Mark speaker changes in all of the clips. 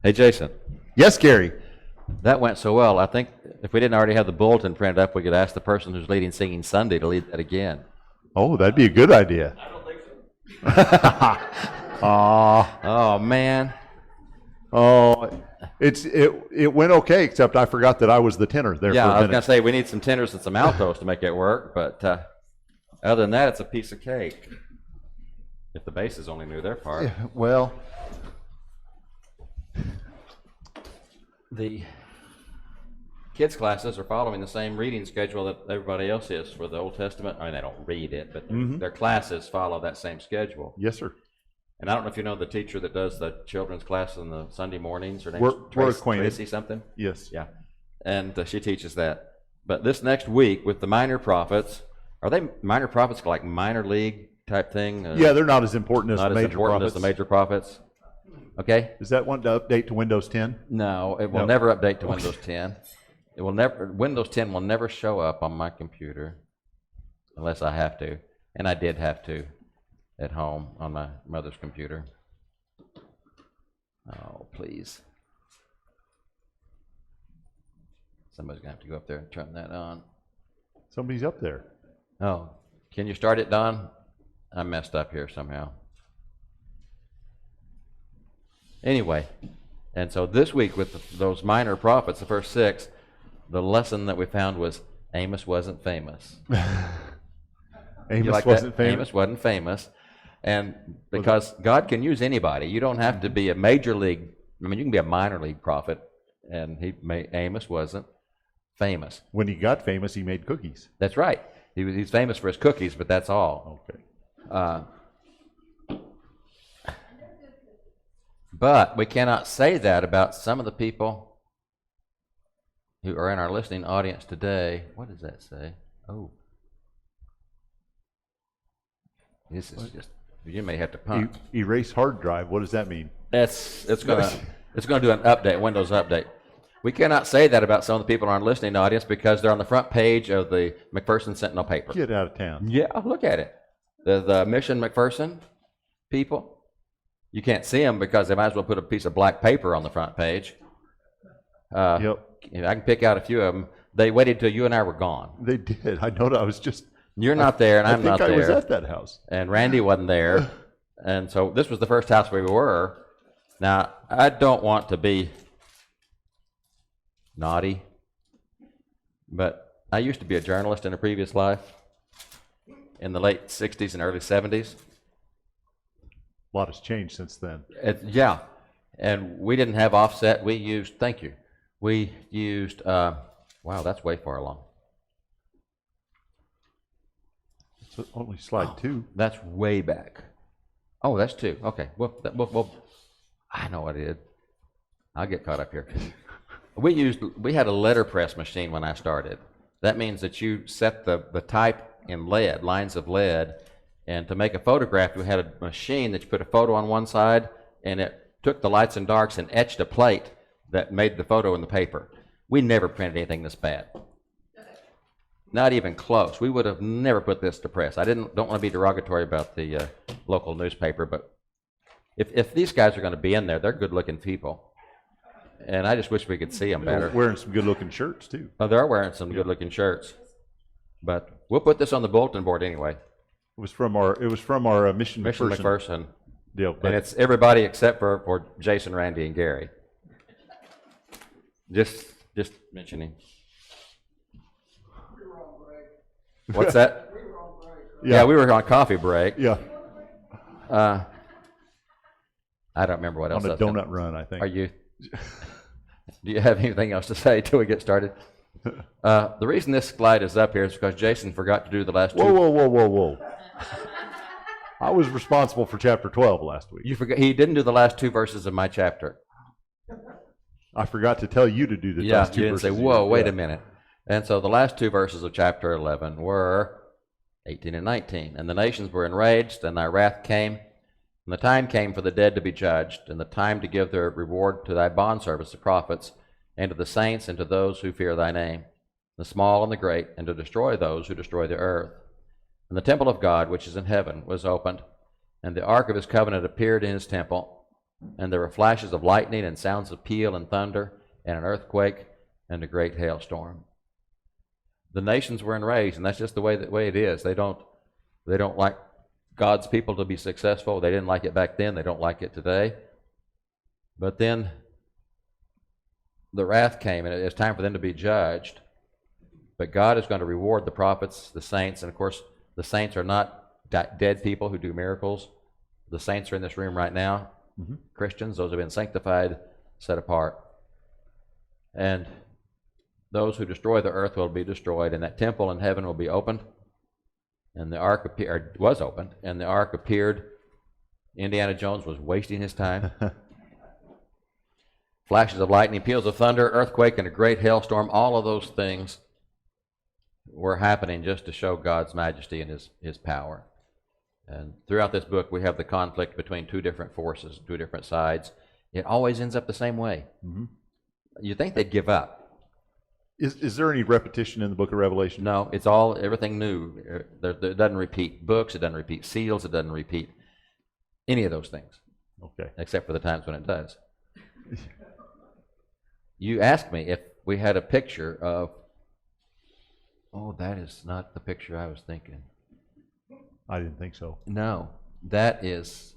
Speaker 1: Hey, Jason,
Speaker 2: Yes, Gary.
Speaker 1: that went so well. I think if we didn't already have the bulletin printed up, we could ask the person who's leading Singing Sunday to lead that again.
Speaker 2: Oh, that'd be a good idea.
Speaker 3: I don't think so.
Speaker 2: Aw.
Speaker 1: Oh, man.
Speaker 2: Oh, it went okay, except I forgot that I was the tenor there
Speaker 1: Yeah,
Speaker 2: for a
Speaker 1: I was
Speaker 2: minute.
Speaker 1: going to say we need some tenors and some altos to make it work, but other than that, it's a piece of cake. If the basses only knew their part.
Speaker 2: Yeah, well,
Speaker 1: The kids' classes are following the same reading schedule that everybody else is for the Old Testament. I mean, they don't read it, but their classes follow that same schedule.
Speaker 2: yes, sir.
Speaker 1: And I don't know if you know the teacher that does the children's class on the Sunday mornings. Her name's
Speaker 2: We're acquainted.
Speaker 1: Tracy something.
Speaker 2: Yes.
Speaker 1: Yeah, and she teaches that. But this next week with the minor prophets, are they minor prophets like minor league type thing?
Speaker 2: Yeah, they're not as important as
Speaker 1: not
Speaker 2: the
Speaker 1: as
Speaker 2: major
Speaker 1: important
Speaker 2: prophets.
Speaker 1: as the major prophets. Okay.
Speaker 2: Is that one to update to Windows 10?
Speaker 1: No, it will
Speaker 2: No.
Speaker 1: never update to Windows 10. It will never. Windows 10 will never show up on my computer unless I have to, and I did have to at home on my mother's computer. Oh, please. Somebody's gonna have to go up there and turn that on.
Speaker 2: Somebody's up there.
Speaker 1: Oh, can you start it, Don? I messed up here somehow. Anyway, and so this week with those minor prophets, the first 6, the lesson that we found was Amos wasn't famous.
Speaker 2: Amos
Speaker 1: You like
Speaker 2: wasn't
Speaker 1: that?
Speaker 2: famous.
Speaker 1: Amos wasn't famous. And because God can use anybody, you don't have to be a major league. I mean, you can be a minor league prophet, and Amos wasn't famous.
Speaker 2: When he got famous, he made cookies.
Speaker 1: That's right. He's famous for his cookies, but that's all.
Speaker 2: Okay.
Speaker 1: But we cannot say that about some of the people who are in our listening audience today. What does that say? Oh. This is just, you may have to punt.
Speaker 2: Erase hard drive. What does that mean?
Speaker 1: It's gonna do an update, Windows update. We cannot say that about some of the people in our listening audience because they're on the front page of the McPherson Sentinel paper.
Speaker 2: Get out of town.
Speaker 1: Yeah, look at it. The Mission McPherson people. You can't see them because they might as well put a piece of black paper on the front page.
Speaker 2: Yep.
Speaker 1: I can pick out a few of them. They waited till you and I were gone.
Speaker 2: They did. I know that. I was just.
Speaker 1: You're not there, and I'm not there.
Speaker 2: I think I was at that house.
Speaker 1: And Randy wasn't there. And so this was the first house we were. Now, I don't want to be naughty, but I used to be a journalist in a previous life in the late 60s and early 70s.
Speaker 2: A lot has changed since then.
Speaker 1: Yeah, and we didn't have offset. We used, thank you, we used, wow, that's way far along.
Speaker 2: It's only slide 2.
Speaker 1: That's way back. Oh, that's 2. Okay, well, I know what I did. I'll get caught up here. We had a letterpress machine when I started. That means that you set the type in lead, lines of lead, and to make a photograph, we had a machine that you put a photo on one side, and it took the lights and darks and etched a plate that made the photo in the paper. We never printed anything this bad. Not even close. We would have never put this to press. I don't want to be derogatory about the local newspaper, but if these guys are going to be in there, they're good-looking people. And I just wish we could see them better.
Speaker 2: Wearing some good-looking shirts, too.
Speaker 1: Oh, they're wearing some good-looking shirts. But we'll put this on the bulletin board anyway.
Speaker 2: It was from our Mission
Speaker 1: McPherson
Speaker 2: deal.
Speaker 1: And it's everybody except for Jason, Randy, and Gary. Just mentioning.
Speaker 3: We were on break.
Speaker 1: What's that?
Speaker 3: We were on break.
Speaker 1: Yeah, we were on coffee break.
Speaker 2: Yeah,
Speaker 1: I don't remember what else.
Speaker 2: on a donut run, I think.
Speaker 1: Are you? Do you have anything else to say till we get started? The reason this slide is up here is because Jason forgot to do the last two.
Speaker 2: Whoa. I was responsible for chapter 12 last week.
Speaker 1: You forgot. He didn't do the last 2 verses of my chapter.
Speaker 2: I forgot to tell you to do the last 2
Speaker 1: you didn't
Speaker 2: verses.
Speaker 1: say, whoa, wait a minute. And so the last 2 verses of chapter 11 were 18 and 19. And the nations were enraged, and thy wrath came, and the time came for the dead to be judged, and the time to give their reward to thy bondservants, the prophets, and to the saints, and to those who fear thy name, the small and the great, and to destroy those who destroy the earth. And the temple of God, which is in heaven, was opened, and the ark of his covenant appeared in his temple. And there were flashes of lightning and sounds of peal and thunder and an earthquake and a great hailstorm. The nations were enraged, and that's just the way it is. They don't like God's people to be successful. They didn't like it back then. They don't like it today. But then the wrath came, and it's time for them to be judged. But God is going to reward the prophets, the saints, and of course, the saints are not dead people who do miracles. The saints are in this room right now. Mm-hmm. Christians, those who have been sanctified, set apart. And those who destroy the earth will be destroyed, and that temple in heaven will be opened. And the ark was opened, and the ark appeared. Indiana Jones was wasting his time. Flashes of lightning, peals of thunder, earthquake, and a great hailstorm. All of those things were happening just to show God's majesty and his power. And throughout this book, we have the conflict between two different forces, two different sides. It always ends up the same way. Mm-hmm. You'd think they'd give up.
Speaker 2: Is there any repetition in the book of Revelation?
Speaker 1: No, it's everything new. It doesn't repeat books, it doesn't repeat seals, it doesn't repeat any of those things.
Speaker 2: Okay.
Speaker 1: Except for the times when it does. You asked me if we had a picture of, oh, that is not the picture I was thinking.
Speaker 2: I didn't think so.
Speaker 1: No, that is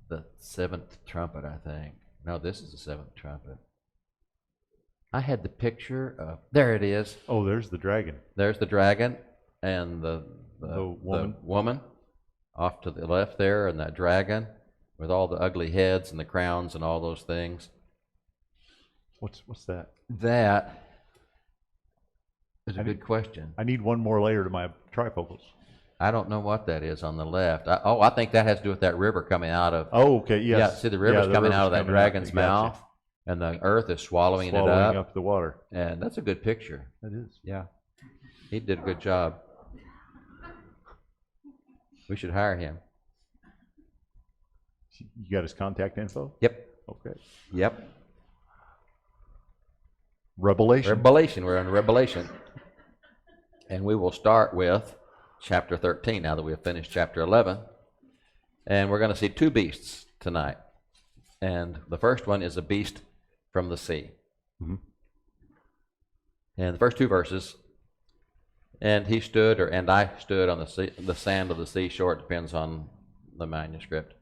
Speaker 1: the seventh trumpet, I think. No, this is the seventh trumpet. I had the picture of, there it is.
Speaker 2: Oh, there's the dragon.
Speaker 1: There's the dragon and the woman off to the left there, and that dragon with all the ugly heads and the crowns and all those things.
Speaker 2: What's that?
Speaker 1: That is a good question.
Speaker 2: I need one more layer to my trifocals.
Speaker 1: I don't know what that is on the left. I think that has to do with that river coming out of.
Speaker 2: Oh, okay, yes.
Speaker 1: Yeah, see the river's coming out of that dragon's mouth, and the earth is swallowing it up
Speaker 2: the water.
Speaker 1: And that's a good picture.
Speaker 2: That is.
Speaker 1: Yeah, he did a good job. We should hire him.
Speaker 2: You got his contact info?
Speaker 1: Yep.
Speaker 2: Okay.
Speaker 1: Yep.
Speaker 2: Revelation.
Speaker 1: We're in Revelation. And we will start with chapter 13 now that we have finished chapter 11. And we're going to see two beasts tonight. And the first one is a beast from the sea. Mm-hmm. And the first two verses, and he stood, and I stood on the sand of the seashore. It depends on the manuscript.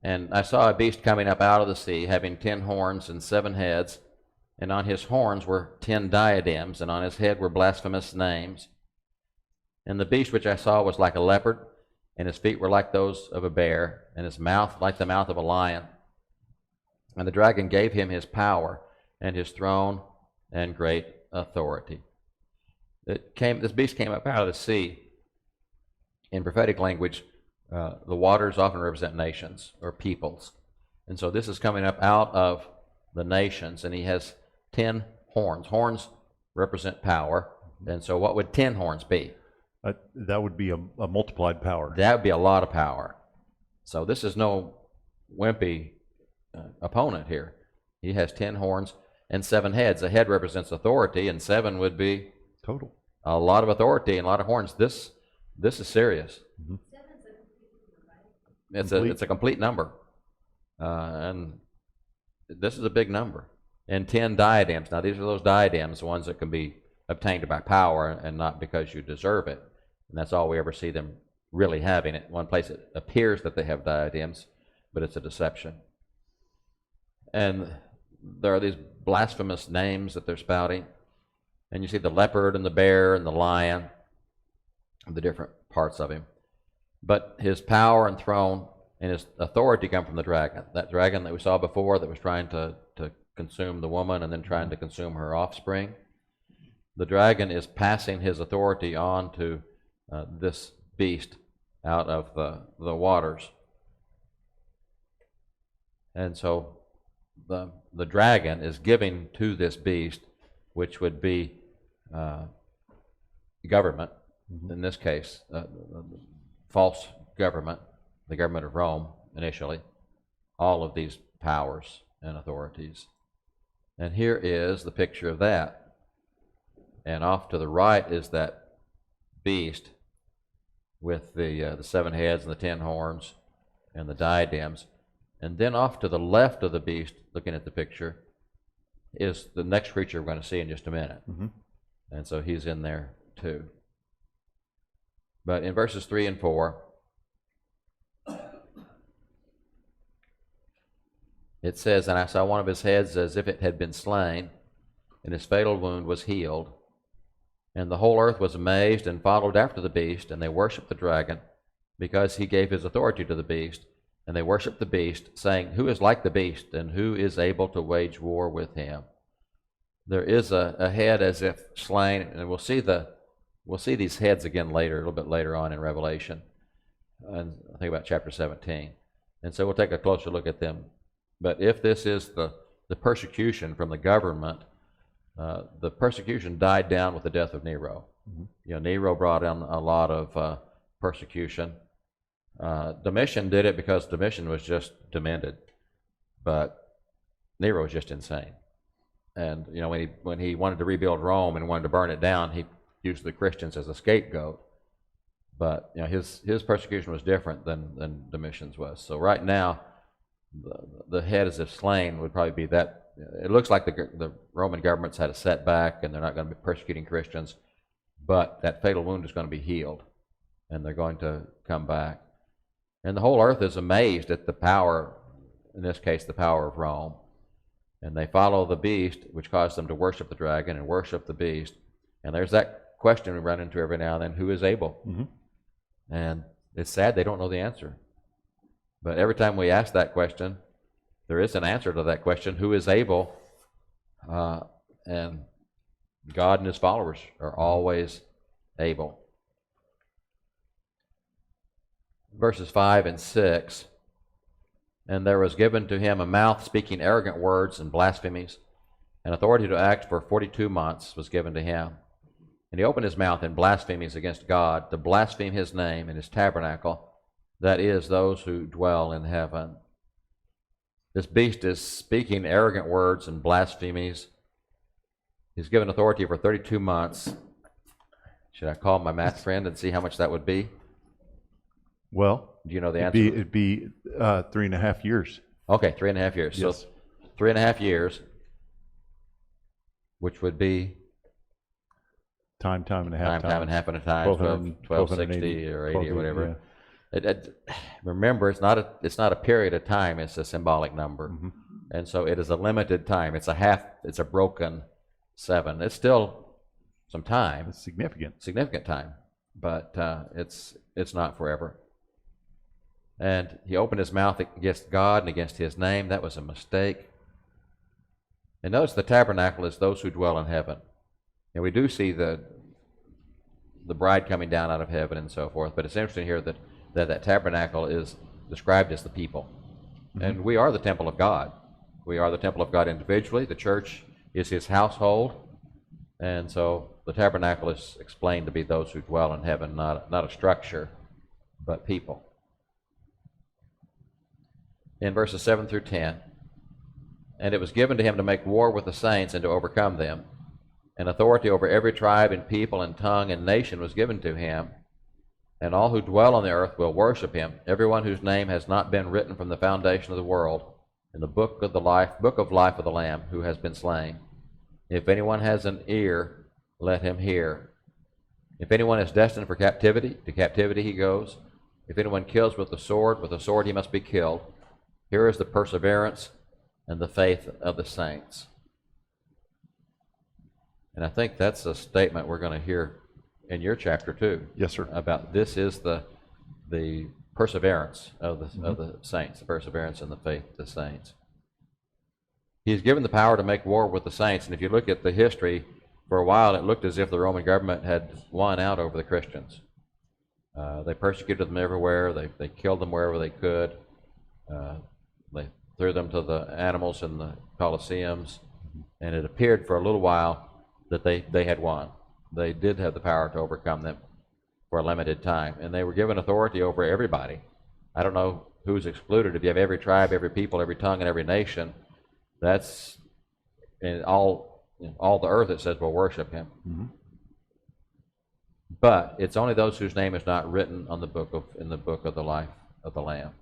Speaker 1: And I saw a beast coming up out of the sea, having 10 horns and 7 heads. And on his horns were 10 diadems, and on his head were blasphemous names. And the beast which I saw was like a leopard, and his feet were like those of a bear, and his mouth like the mouth of a lion. And the dragon gave him his power, and his throne, and great authority. This beast came up out of the sea. In prophetic language, the waters often represent nations or peoples. And so this is coming up out of the nations, and he has 10 horns. Horns represent power. And so what would 10 horns be?
Speaker 2: That would be a multiplied power.
Speaker 1: That would be a lot of power. So this is no wimpy opponent here. He has 10 horns and 7 heads. A head represents authority, and 7 would be
Speaker 2: total.
Speaker 1: A lot of authority and a lot of horns. This is serious. Mm-hmm. It's a complete number, and this is a big number. And 10 diadems. Now these are those diadems, the ones that can be obtained by power and not because you deserve it. And that's all we ever see them really having it. One place it appears that they have diadems, but it's a deception. And there are these blasphemous names that they're spouting. And you see the leopard and the bear and the lion, the different parts of him. But his power and throne and his authority come from the dragon. That dragon that we saw before that was trying to consume the woman and then trying to consume her offspring. The dragon is passing his authority on to this beast out of the waters. And so the dragon is giving to this beast, which would be government, in this case, false government, the government of Rome initially, all of these powers and authorities. And here is the picture of that. And off to the right is that beast with the 7 heads and the 10 horns and the diadems. And then off to the left of the beast, looking at the picture, is the next creature we're going to see in just a minute. And so he's in there too. But in verses 3 and 4, it says, "And I saw one of his heads as if it had been slain, and his fatal wound was healed. And the whole earth was amazed and followed after the beast, and they worshipped the dragon, because he gave his authority to the beast. And they worshipped the beast, saying, Who is like the beast, and who is able to wage war with him?" There is a head as if slain, and we'll see these heads again later, a little bit later on in Revelation, and I think about chapter 17. And so we'll take a closer look at them. But if this is the persecution from the government, the persecution died down with the death of Nero. You know, Nero brought on a lot of persecution. Domitian did it because Domitian was just demented, but Nero was just insane. And you know, when he wanted to rebuild Rome and wanted to burn it down, he used the Christians as a scapegoat. But you know, his persecution was different than Domitian's was. So right now, the head as if slain would probably be that. It looks like the Roman government's had a setback, and they're not going to be persecuting Christians, but that fatal wound is going to be healed, and they're going to come back. And the whole earth is amazed at the power, in this case, the power of Rome. And they follow the beast, which caused them to worship the dragon and worship the beast. And there's that question we run into every now and then, who is able? And it's sad they don't know the answer. But every time we ask that question, there is an answer to that question, who is able? And God and his followers are always able. Verses 5 and 6, "And there was given to him a mouth speaking arrogant words and blasphemies, and authority to act for 42 months was given to him. And he opened his mouth in blasphemies against God, to blaspheme his name and his tabernacle, that is, those who dwell in heaven." This beast is speaking arrogant words and blasphemies. He's given authority for 32 months. Should I call my math friend and see how much that would be?
Speaker 2: Well,
Speaker 1: do you know the answer?
Speaker 2: It'd be 3.5 years.
Speaker 1: Okay, 3.5 years.
Speaker 2: Yes.
Speaker 1: So 3.5 years, which would be
Speaker 2: time and a half.
Speaker 1: Time and a half and a time, 1260 or 80 or whatever. Yeah. Remember, it's not a period of time, it's a symbolic number. And so it is a limited time. It's a broken 7. It's still some time.
Speaker 2: It's significant
Speaker 1: time, but it's not forever. And he opened his mouth against God and against his name. That was a mistake. And notice the tabernacle is those who dwell in heaven. And we do see the bride coming down out of heaven and so forth, but it's interesting here that tabernacle is described as the people. And we are the temple of God. We are the temple of God individually. The church is his household. And so the tabernacle is explained to be those who dwell in heaven, not a structure, but people. In verses 7 through 10, "And it was given to him to make war with the saints and to overcome them. And authority over every tribe and people and tongue and nation was given to him. And all who dwell on the earth will worship him, everyone whose name has not been written from the foundation of the world in the book of life of the Lamb who has been slain. If anyone has an ear, let him hear. If anyone is destined for captivity, to captivity he goes. If anyone kills with the sword he must be killed. Here is the perseverance and the faith of the saints." And I think that's a statement we're going to hear in your chapter too.
Speaker 2: Yes, sir.
Speaker 1: About this is the perseverance of the saints, the perseverance and the faith of the saints. He's given the power to make war with the saints, and if you look at the history, for a while it looked as if the Roman government had won out over the Christians. They persecuted them everywhere. They killed them wherever they could. They threw them to the animals in the Colosseums, and it appeared for a little while that they had won. They did have the power to overcome them for a limited time, and they were given authority over everybody. I don't know who's excluded. If you have every tribe, every people, every tongue, and every nation, that's in all the earth. It says will worship him. But it's only those whose name is not written on in the book of the life of the Lamb.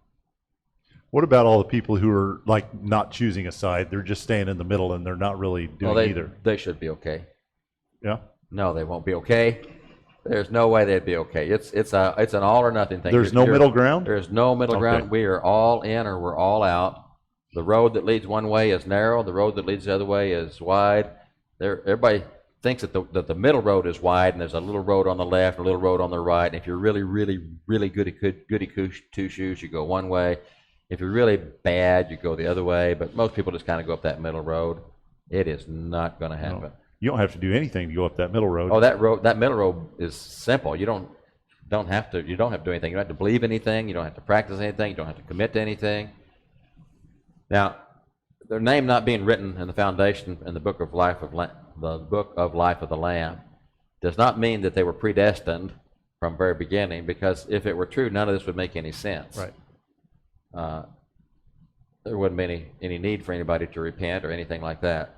Speaker 2: What about all the people who are like not choosing a side? They're just staying in the middle and they're not really doing either.
Speaker 1: They should be okay.
Speaker 2: Yeah.
Speaker 1: No, they won't be okay. There's no way they'd be okay. It's an all or nothing thing.
Speaker 2: There's no middle ground?
Speaker 1: There's no middle ground.
Speaker 2: Okay.
Speaker 1: We are all in or we're all out. The road that leads one way is narrow. The road that leads the other way is wide. Everybody thinks that the middle road is wide, and there's a little road on the left, a little road on the right. And if you're really, really, really goody two shoes, you go one way. If you're really bad, you go the other way. But most people just kind of go up that middle road. It is not going to happen.
Speaker 2: No. You don't have to do anything to go up that middle road.
Speaker 1: Oh, that middle road is simple. You don't have to do anything. You don't have to believe anything. You don't have to practice anything. You don't have to commit to anything. Now, their name not being written in the foundation in the book of life of the Lamb does not mean that they were predestined from very beginning, because if it were true, none of this would make any sense.
Speaker 2: Right.
Speaker 1: There wouldn't be any need for anybody to repent or anything like that.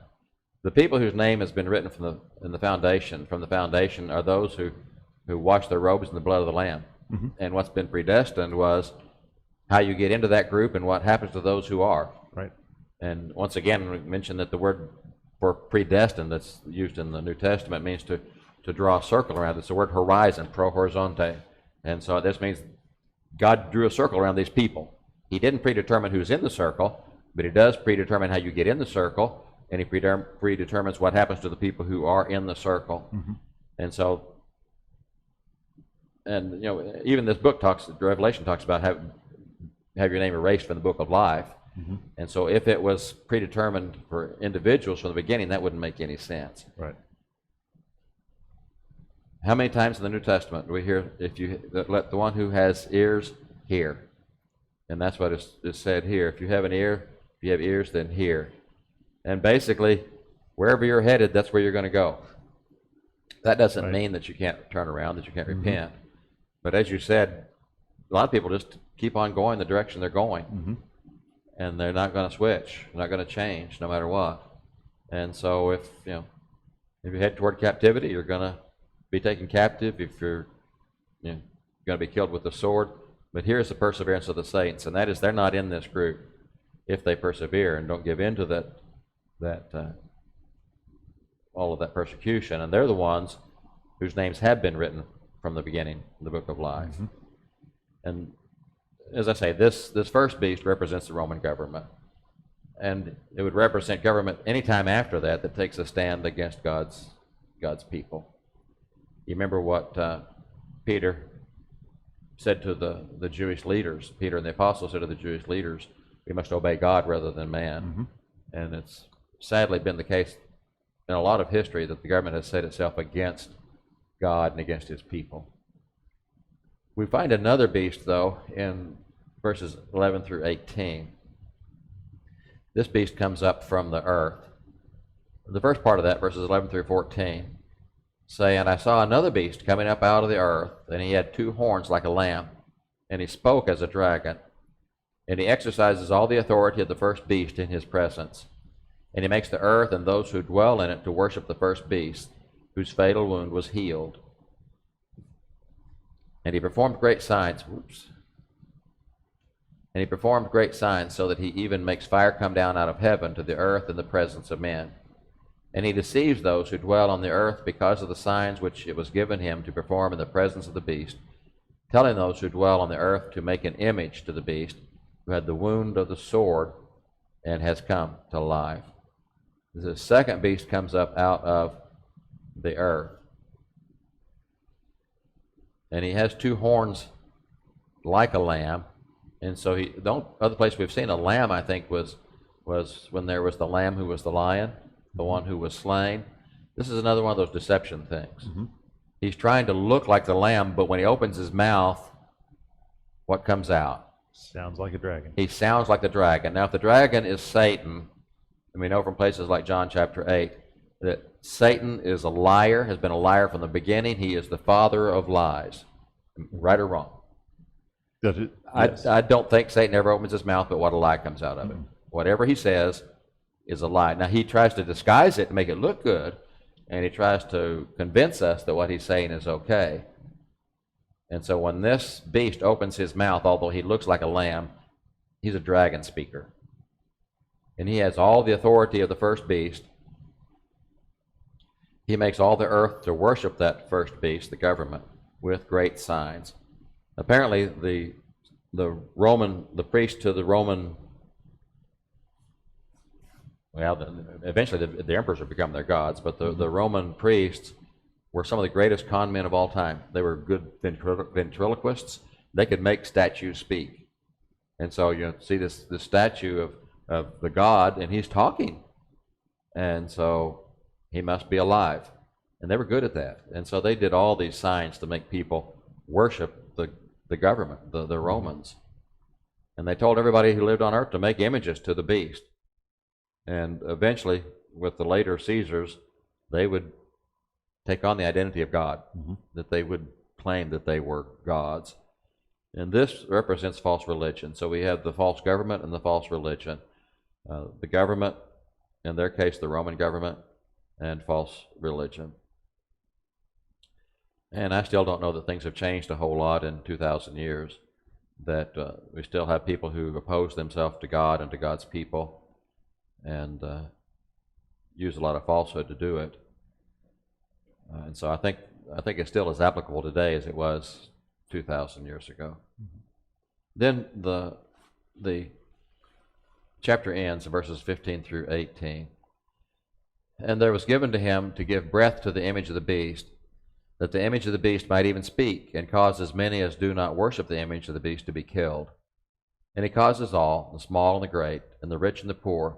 Speaker 1: The people whose name has been written from the foundation are those who wash their robes in the blood of the Lamb.
Speaker 2: Mm-hmm.
Speaker 1: And what's been predestined was how you get into that group and what happens to those who are.
Speaker 2: Right.
Speaker 1: And once again, we mentioned that the word for predestined that's used in the New Testament means to draw a circle around. It's the word horizon, pro horizonte. And so this means God drew a circle around these people. He didn't predetermine who's in the circle, but he does predetermine how you get in the circle, and he predetermines what happens to the people who are in the circle.
Speaker 2: Mm-hmm.
Speaker 1: And so, and you know, even this book Revelation talks about have your name erased from the book of life.
Speaker 2: Mm-hmm.
Speaker 1: And so if it was predetermined for individuals from the beginning, that wouldn't make any sense.
Speaker 2: Right.
Speaker 1: How many times in the New Testament do we hear, let the one who has ears hear? And that's what is said here. If you have ears, then hear. And basically, wherever you're headed, that's where you're going to go. That doesn't mean that you can't turn around, that you can't repent. But as you said, a lot of people just keep on going the direction they're going. Mm-hmm. And they're not going to switch. They're not going to change no matter what. And so if you head toward captivity, you're going to be taken captive. If you're going to be killed with the sword. But here's the perseverance of the saints, and that is they're not in this group if they persevere and don't give in to all of that persecution. And they're the ones whose names have been written from the beginning in the book of life. Mm-hmm. And as I say, this first beast represents the Roman government. And it would represent government any time after that takes a stand against God's people. You remember what Peter said to the Jewish leaders. Peter and the apostles said to the Jewish leaders, we must obey God rather than man. Mm-hmm. And it's sadly been the case in a lot of history that the government has set itself against God and against his people. We find another beast, though, in verses 11 through 18. This beast comes up from the earth. The first part of that, verses 11 through 14, say, and I saw another beast coming up out of the earth, and he had two horns like a lamb, and he spoke as a dragon, and he exercises all the authority of the first beast in his presence, and he makes the earth and those who dwell in it to worship the first beast, whose fatal wound was healed. And he performed great signs. And he performed great signs, so that he even makes fire come down out of heaven to the earth in the presence of men. And he deceives those who dwell on the earth because of the signs which it was given him to perform in the presence of the beast, telling those who dwell on the earth to make an image to the beast, who had the wound of the sword and has come to life. The second beast comes up out of the earth. And he has two horns like a lamb. And so the other place we've seen a lamb, I think, was when there was the lamb who was the lion, the one who was slain. This is another one of those deception things. Mm-hmm. He's trying to look like the lamb, but when he opens his mouth, what comes out?
Speaker 2: Sounds like a dragon.
Speaker 1: He sounds like the dragon. Now, if the dragon is Satan, and we know from places like John chapter 8 that Satan is a liar, has been a liar from the beginning. He is the father of lies, right or wrong.
Speaker 2: Does it? Yes.
Speaker 1: I don't think Satan ever opens his mouth, but what a lie comes out of it. Whatever he says is a lie. Now, he tries to disguise it to make it look good, and he tries to convince us that what he's saying is okay. And so when this beast opens his mouth, although he looks like a lamb, He's a dragon speaker. And he has all the authority of the first beast. He makes all the earth to worship that first beast, the government, with great signs. Apparently, the priest to the Roman, well, eventually the emperors would become their gods, but the Roman priests were some of the greatest con men of all time. They were good ventriloquists. They could make statues speak. And so you see this statue of the god, and he's talking. And so he must be alive. And they were good at that. And so they did all these signs to make people worship the government, the Romans. And they told everybody who lived on earth to make images to the beast. And eventually, with the later Caesars, they would take on the identity of God, that they would claim that they were gods. And this represents false religion. So we have the false government and the false religion. The government, in their case, the Roman government, and false religion. And I still don't know that things have changed a whole lot in 2,000 years, that we still have people who oppose themselves to God and to God's people and use a lot of falsehood to do it. And so I think it's still as applicable today as it was 2,000 years ago. Then the chapter ends, verses 15 through 18. And there was given to him to give breath to the image of the beast, that the image of the beast might even speak, and cause as many as do not worship the image of the beast to be killed. And he causes all, the small and the great, and the rich and the poor,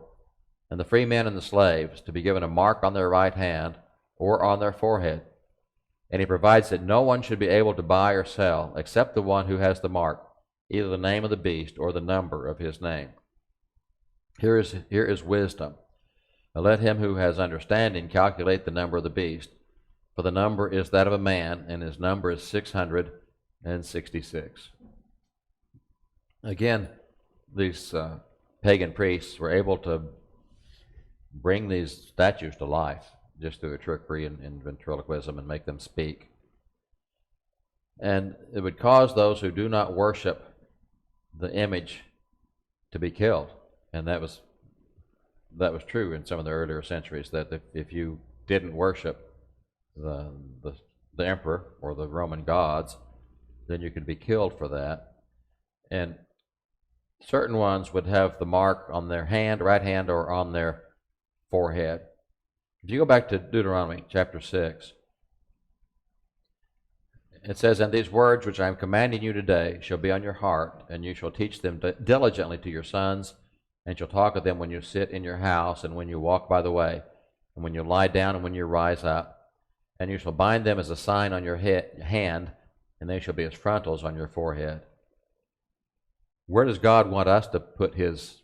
Speaker 1: and the free men and the slaves, to be given a mark on their right hand or on their forehead. And he provides that no one should be able to buy or sell except the one who has the mark, either the name of the beast or the number of his name. Here is wisdom. Now let him who has understanding calculate the number of the beast, for the number is that of a man, and his number is 666. Again, these pagan priests were able to bring these statues to life just through trickery and ventriloquism and make them speak. And it would cause those who do not worship the image to be killed. And that was true in some of the earlier centuries, that if you didn't worship the emperor or the Roman gods, then you could be killed for that. And certain ones would have the mark on their hand, right hand, or on their forehead. If you go back to Deuteronomy chapter 6, it says, "And these words which I am commanding you today shall be on your heart, and you shall teach them diligently to your sons, and shall talk of them when you sit in your house, and when you walk by the way, and when you lie down, and when you rise up. And you shall bind them as a sign on your hand, and they shall be as frontals on your forehead." Where does God want us to put his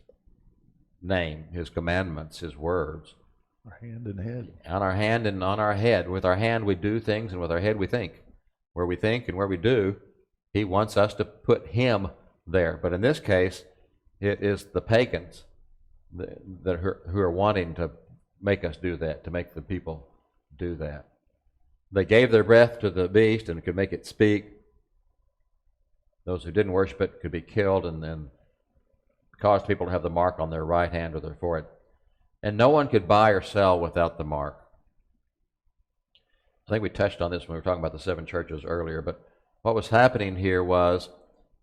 Speaker 1: name, his commandments, his words?
Speaker 2: Our hand and head.
Speaker 1: On our hand and on our head. With our hand we do things, and with our head we think. Where we think and where we do, he wants us to put him there. But in this case, it is the pagans who are wanting to make us do that, to make the people do that. They gave their breath to the beast and could make it speak. Those who didn't worship it could be killed, and then caused people to have the mark on their right hand or their forehead. And no one could buy or sell without the mark. I think we touched on this when we were talking about the 7 churches earlier, but what was happening here was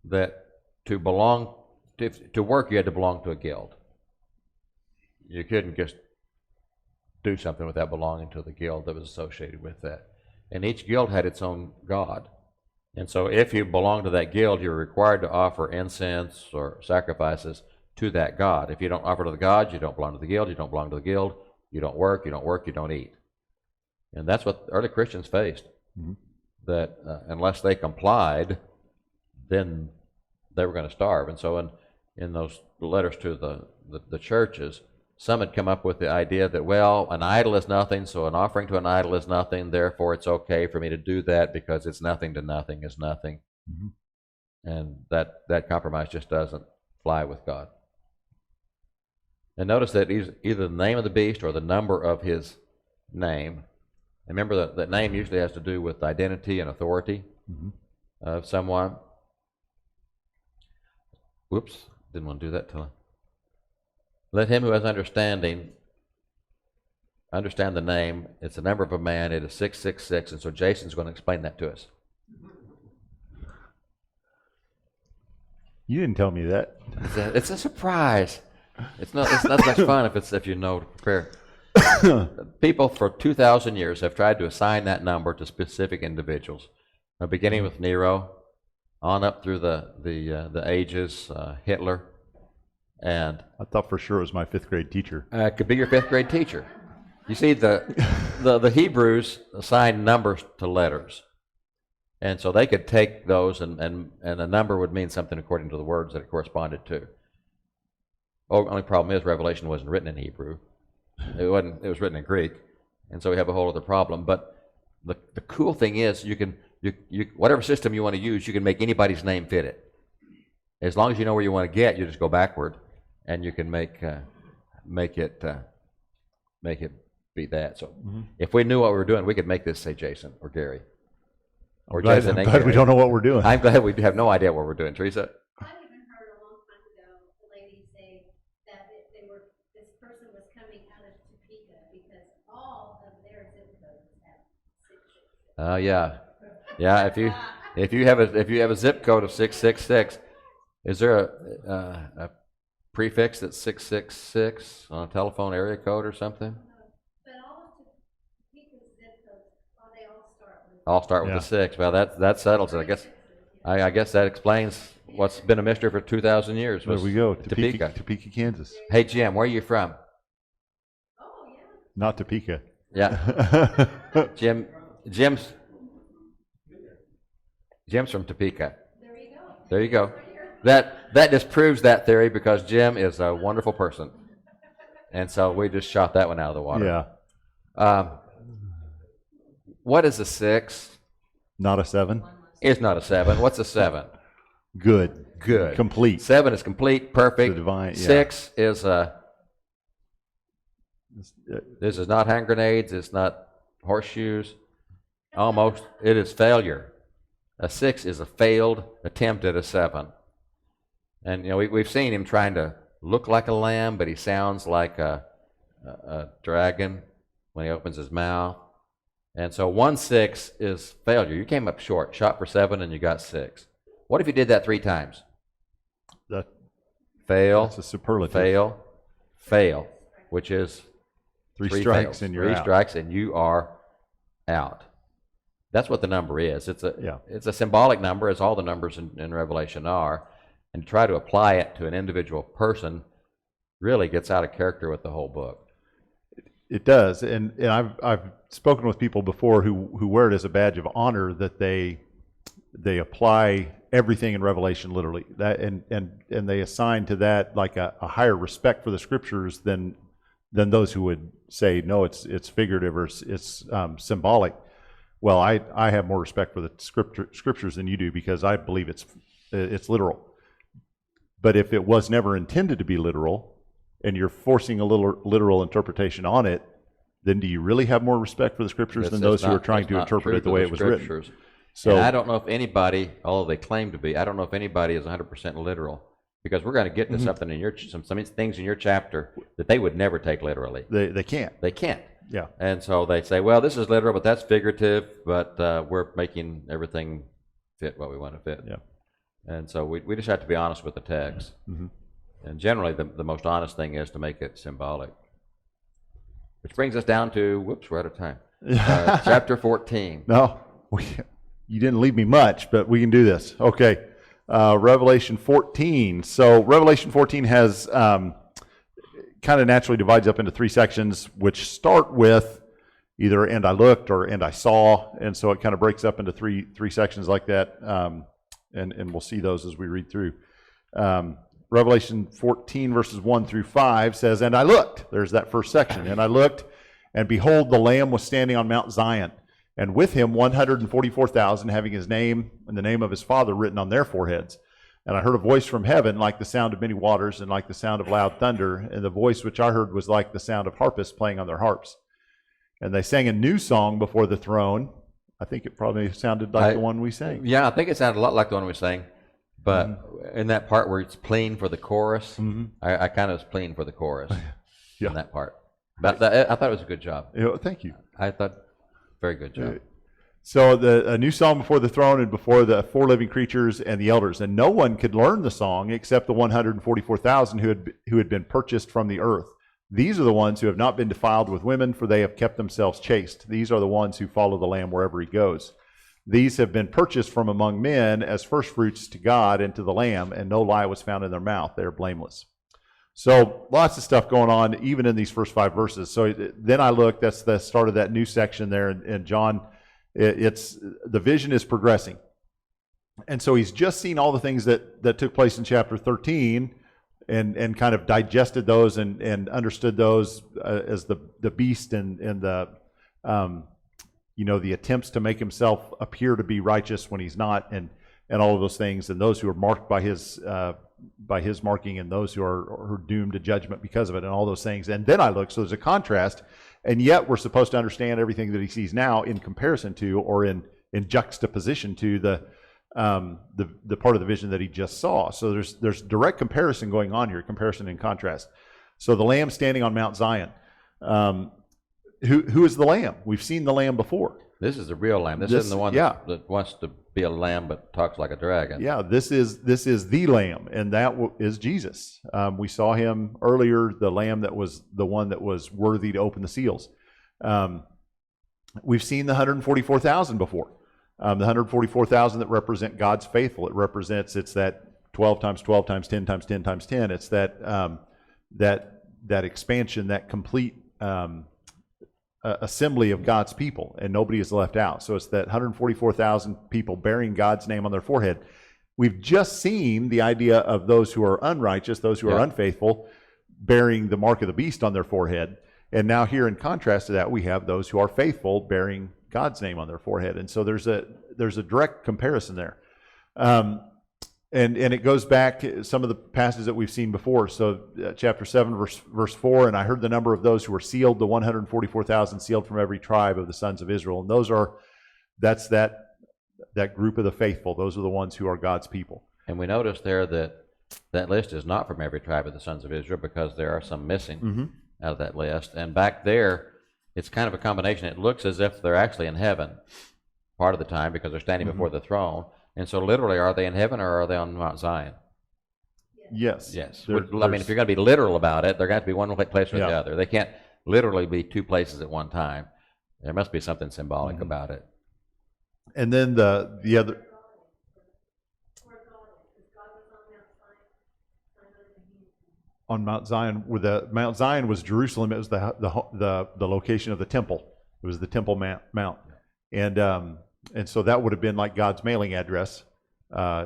Speaker 1: that to work, you had to belong to a guild. You couldn't just do something without belonging to the guild that was associated with that. And each guild had its own god. And so if you belonged to that guild, you were required to offer incense or sacrifices to that god. If you don't offer to the gods, you don't belong to the guild. You don't belong to the guild. You don't work, you don't eat. And that's what early Christians faced. That unless they complied, then they were going to starve. And so in those letters to the churches, some had come up with the idea that, well, an idol is nothing, so an offering to an idol is nothing, therefore it's okay for me to do that because it's nothing to nothing is nothing. And that compromise just doesn't fly with God. And notice that either the name of the beast or the number of his name. Remember that name usually has to do with identity and authority of someone. Whoops, didn't want to do that till I... Let him who has understanding understand the name. It's the number of a man. It is 666, and so Jason's going to explain that to us.
Speaker 2: You didn't tell me that.
Speaker 1: It's a surprise. It's not much fun if you know to prepare. People for 2,000 years have tried to assign that number to specific individuals, beginning with Nero, on up through the ages, Hitler, and
Speaker 2: I thought for sure it was my 5th grade teacher.
Speaker 1: it could be your 5th grade teacher. You see, the Hebrews assigned numbers to letters, and so they could take those, and a number would mean something according to the words that it corresponded to. Only problem is Revelation wasn't written in Hebrew. It was written in Greek, and so we have a whole other problem. But the cool thing is, you whatever system you want to use, you can make anybody's name fit it. As long as you know where you want to get, you just go backward, and you can make it be that. So if we knew what we were doing, we could make this say Jason or Gary or Jason.
Speaker 2: I'm glad we don't know what we're doing.
Speaker 1: I'm glad we have no idea what we're doing, Teresa.
Speaker 3: I even heard a long time ago a lady say that this person was coming out of Topeka because all of their zip codes have 666.
Speaker 1: Oh yeah. If you have a zip code of 666, is there a prefix that's 666 on a telephone area code or something?
Speaker 3: But all of Topeka's zip codes, they
Speaker 1: All start with a 6. Well, that settles it. I guess that explains what's been a mystery for 2,000 years.
Speaker 2: There we go.
Speaker 1: Topeka,
Speaker 2: Kansas.
Speaker 1: Hey Jim, where are you from?
Speaker 3: Oh yeah.
Speaker 2: Not Topeka.
Speaker 1: Yeah. Jim's from Topeka.
Speaker 3: There you go.
Speaker 1: There you go. That disproves that theory because Jim is a wonderful person, and so we just shot that one out of the water.
Speaker 2: Yeah.
Speaker 1: What is a 6?
Speaker 2: Not a 7.
Speaker 1: It's not a 7. What's a 7?
Speaker 2: Good.
Speaker 1: Good.
Speaker 2: Complete.
Speaker 1: 7 is complete, perfect.
Speaker 2: The divine, yeah.
Speaker 1: 6 is this is not hand grenades. It's not horseshoes. Almost. It is failure. A 6 is a failed attempt at a 7. And we've seen him trying to look like a lamb, but he sounds like a dragon when he opens his mouth. And so 1-6 is failure. You came up short, shot for 7, and you got 6. What if you did that 3 times? Fail.
Speaker 2: That's a superlative.
Speaker 1: Fail, which is
Speaker 2: 3 strikes
Speaker 1: fails.
Speaker 2: and you're
Speaker 1: 3
Speaker 2: out.
Speaker 1: strikes and you are out. That's what the number is. It's a symbolic number, as all the numbers in Revelation are. And to try to apply it to an individual person really gets out of character with the whole book.
Speaker 2: It does, and I've spoken with people before who wear it as a badge of honor that they apply everything in Revelation literally, that and they assign to that like a higher respect for the scriptures than those who would say no, it's figurative or it's symbolic. Well, I have more respect for the scriptures than you do because I believe it's literal. But if it was never intended to be literal, and you're forcing a little literal interpretation on it, then do you really have more respect for the scriptures than those who are trying to interpret it the way it was written?
Speaker 1: So I don't know if anybody, although they claim to be, I don't know if anybody is 100% literal, because we're going to get to something in some things in your chapter that they would never take literally.
Speaker 2: They can't.
Speaker 1: They can't.
Speaker 2: Yeah.
Speaker 1: And so they say, well, this is literal, but that's figurative, but we're making everything fit what we want to fit.
Speaker 2: Yeah.
Speaker 1: And so we just have to be honest with the text.
Speaker 2: Mm-hmm.
Speaker 1: And generally, the most honest thing is to make it symbolic. Which brings us down to, whoops, we're out of time. Chapter 14.
Speaker 2: No, you didn't leave me much, but we can do this. Okay. Revelation 14. So Revelation 14 has kind of naturally divides up into 3 sections, which start with either "and I looked" or "and I saw," and so it kind of breaks up into three sections like that. And we'll see those as we read through. Revelation 14 verses 1 through 5 says, "And I looked," there's that first section, "and I looked, and behold, the Lamb was standing on Mount Zion, and with him 144,000, having his name and the name of his Father written on their foreheads. And I heard a voice from heaven like the sound of many waters and like the sound of loud thunder, and the voice which I heard was like the sound of harpists playing on their harps. And they sang a new song before the throne." I think it probably sounded like the one we sang.
Speaker 1: Yeah, I think it sounded a lot like the one we sang. But in that part where it's pleading for the chorus, I kind of was pleading for the chorus in that part. But I thought it was a good job.
Speaker 2: Thank you.
Speaker 1: I thought, very good job.
Speaker 2: So a new song before the throne and before the four living creatures and the elders. And no one could learn the song except the 144,000 who had been purchased from the earth. These are the ones who have not been defiled with women, for they have kept themselves chaste. These are the ones who follow the Lamb wherever he goes. These have been purchased from among men as firstfruits to God and to the Lamb, and no lie was found in their mouth. They are blameless. So lots of stuff going on, even in these first 5 verses. So then I look, that's the start of that new section there, and John, it's the vision is progressing. And so he's just seen all the things that took place in chapter 13 and kind of digested those and understood those as the beast and the the attempts to make himself appear to be righteous when he's not, and all of those things, and those who are marked by his marking, and those who are doomed to judgment because of it, and all those things. And then I look, so there's a contrast, and yet we're supposed to understand everything that he sees now in comparison to, or in juxtaposition to the part of the vision that he just saw. So there's direct comparison going on here, comparison and contrast. So the Lamb standing on Mount Zion. Who is the Lamb? We've seen the Lamb before.
Speaker 1: This is the real Lamb. This isn't the one that wants to be a lamb but talks like a dragon.
Speaker 2: Yeah, this is the Lamb, and that is Jesus. We saw him earlier, the Lamb that was the one that was worthy to open the seals. We've seen the 144,000 before. The 144,000 that represent God's faithful. It's that 12 times 12 times 10 times 10 times 10. It's that expansion, that complete assembly of God's people, and nobody is left out. So it's that 144,000 people bearing God's name on their forehead. We've just seen the idea of those who are unrighteous, those who are unfaithful, bearing the mark of the beast on their forehead. And now here, in contrast to that, we have those who are faithful bearing God's name on their forehead. And so there's a direct comparison there. And it goes back to some of the passages that we've seen before. So chapter 7, verse 4, and I heard the number of those who were sealed, the 144,000 sealed from every tribe of the sons of Israel. And that's that group of the faithful. Those are the ones who are God's people.
Speaker 1: And we notice there that list is not from every tribe of the sons of Israel, because there are some missing out of that list. And back there, it's kind of a combination. It looks as if they're actually in heaven part of the time, because they're standing before the throne. And so literally, are they in heaven or are they on Mount Zion?
Speaker 2: Yes.
Speaker 1: Yes. I mean, if you're going to be literal about it, they're going to be one place or the other. They can't literally be two places at one time. There must be something symbolic about it.
Speaker 2: And then the other... On Mount Zion, where Mount Zion was Jerusalem, it was the location of the temple. It was the Temple Mount. And so that would have been like God's mailing address,